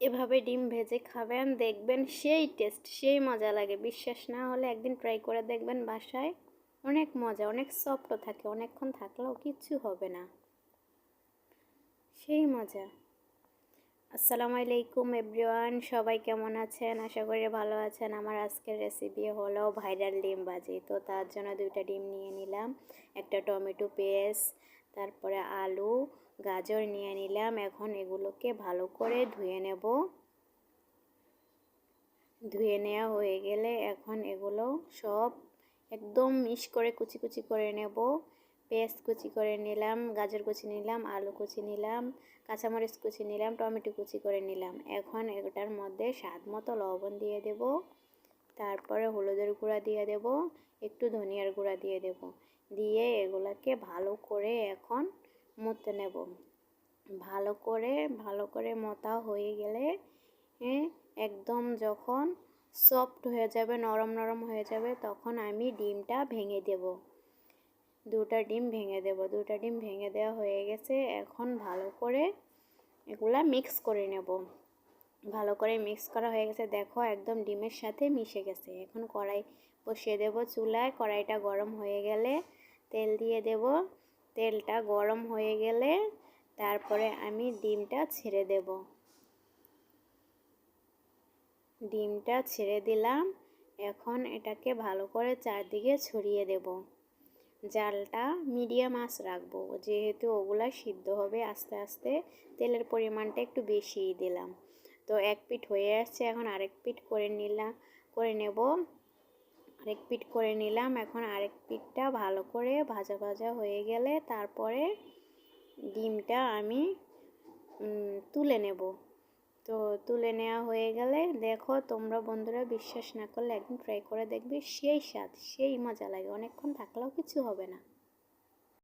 এভাবে ডিম ভেজে খাবেন, দেখবেন সেই টেস্ট, সেই মজা লাগে। বিশ্বাস না হলে একদিন ট্রাই করে দেখবেন বাসায়। অনেক মজা, অনেক সফটও থাকে, অনেকক্ষণ থাকলেও কিচ্ছু হবে না, সেই মজা। আসসালামু আলাইকুম এভরিওয়ান, সবাই কেমন আছেন? আশা করি ভালো আছেন। আমার আজকের রেসিপি হলো ভাইরাল ডিম ভাজি। তো তার জন্য 2টা ডিম নিয়ে নিলাম, একটা টমেটো পেস্ট, তারপরে আলু, গাজর নিয়ে নিলাম। এখন এগুলোকে ভালো করে ধুয়ে নেব। ধুয়ে নেওয়া হয়ে গেলে এখন এগুলো সব একদম মিক্স করে কুচি কুচি করে নেব। পেঁয়াজ কুচি করে নিলাম, গাজর কুচি নিলাম, আলু কুচি নিলাম, কাঁচামরিচ কুচি নিলাম, টমেটো কুচি করে নিলাম। এখন এটার মধ্যে স্বাদ মতো লবণ দিয়ে দেব, তারপরে হলুদের গুঁড়া দিয়ে দেব, একটু ধনিয়ার গুঁড়া দিয়ে দেব, দিয়ে এগুলোকে ভালো করে এখন মথে নেব। ভালো করে মথা হয়ে গেলে একদম যখন সফট হয়ে যাবে, নরম নরম হয়ে যাবে, তখন আমি ডিমটা ভেঙে দেব। 2টা ডিম ভেঙে দেব। 2টা ডিম ভেঙে দেওয়া হয়ে গেছে। এখন ভালো করে এগুলা মিক্স করে নেব। ভালো করে মিক্স করা হয়ে গেছে, দেখো একদম ডিমের সাথে মিশে গেছে। এখন কড়াই বসিয়ে দেব চুলায়। কড়াইটা গরম হয়ে গেলে তেল দিয়ে দেব। তেলটা গরম হয়ে গেলে তারপরে আমি ডিমটা ছেড়ে দেব। ডিমটা ছেড়ে দিলাম। এখন এটাকে ভালো করে চারদিকে ছড়িয়ে দেব। জালটা মিডিয়াম আঁচ রাখবো, যেহেতু ওগুলা সিদ্ধ হবে আস্তে আস্তে। তেলের পরিমাণটা একটু বেশিই দিলাম। তো এক পিঠ হয়ে আসছে, এখন আরেক পিঠ করে নেব। আরেক পিঠ করে নিলাম। এখন আরেক পিঠটা ভালো করে ভাজা ভাজা হয়ে গেলে তারপরে ডিমটা আমি তুলে নেব। তো তুলে নেওয়া হয়ে গেলে দেখো, তোমরা বন্ধুরা বিশ্বাস না করলে একদিন ট্রাই করে দেখবে, সেই স্বাদ, সেই মজা লাগে, অনেকক্ষণ থাকলেও কিছু হবে না।